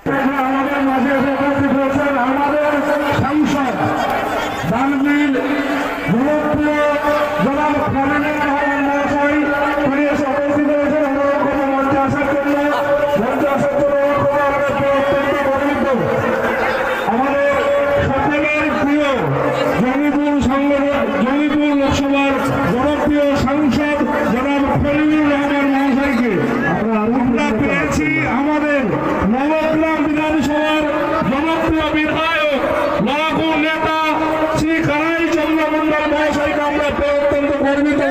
আমাদের মাঝে উপস্থিত হয়েছেন আমাদের সাংসদ দানবীর জনপ্রিয় জনাব খলিলুর রহমান মহাশয়, তিনি এসে উপস্থিত হয়েছেন। আমরা মঞ্চে আসার জন্য অত্যন্ত গর্বিত। আমাদের সকলের প্রিয় জঙ্গিপুর লোকসভার জনপ্রিয় সাংসদ জনাব খলিলুর রহমান মহাশয়কে আমরা পেয়েছি। আমাদের নবগ্রাম বিধানসভার জনপ্রিয় বিধায়ক লড়াকু নেতা শ্রী কানাই চন্দ্র মন্ডল মহাশয়কে আমরা পেয়ে অত্যন্ত গর্বিত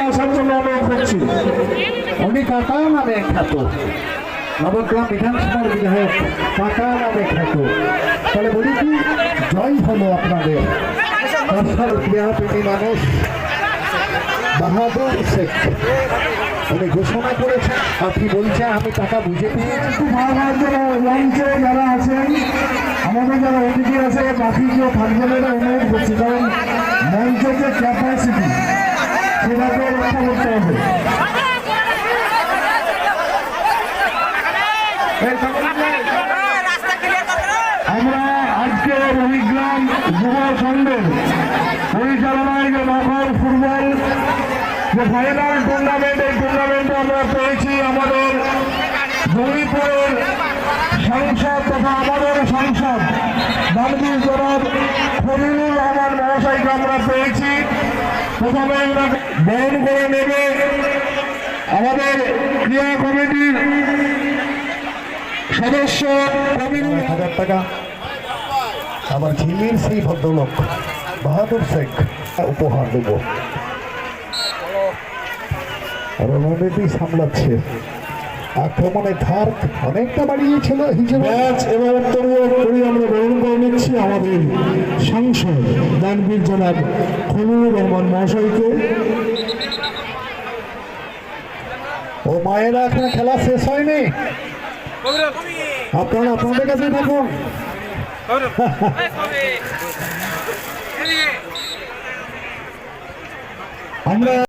আসার জন্য অনুরোধ করছি। উনি কাকা নামে খ্যাত, নবগ্রাম বিধানসভার বিধায়ক কাকা নামে খ্যাত। তাহলে বলি কি, জয় হলো আপনাদের ক্রিয়াপ্রেমী মানুষ বাহাদুর শেখ। উনি ঘোষণা করেছেন, আপনি বলছেন আমি টাকা বুঝে পেয়েছি। মঞ্চে যারা আছেন, আমাদের যারা অতিথি আছে, বাকি কেউ থাকবে না অনুরোধ করছি, কারণ মঞ্চের যে ক্যাপাসিটি সেটাকে রক্ষা করতে হবে। আমরা আজকে রবিগ্রাম যুব সংঘের পরিচালনায় যে নগর ফুটবল যে ফাইনাল টুর্নামেন্ট, এই টুর্নামেন্টে আমরা পেয়েছি আমাদের জঙ্গিপুরের সাংসদ তথা আমাদের সাংসদ দানবীর জনাব খলিলুর রহমান মহাশয়কে আমরা পেয়েছি। প্রথমে বরণ করে নেবে আমাদের ক্রীড়া কমিটির সদস্য 1,000 টাকা আমার ঝিলির সেই ভদ্রলোক বাহাদুর শেখ উপহার দেব। রণনীতি সামলাচ্ছে, আক্রমণের ধার অনেকটা বাড়িয়েছিল হিসেবে। ম্যাচ এবার আমরা গ্রহণ করে নিচ্ছি আমাদের সাংসদ দানবীর জনাব খলিলুর রহমান মহাশয়কে। ও মায়েরা, এখন খেলা শেষ হয়নি, আপনারা আপনাদের কাছে থাকুন। আমরা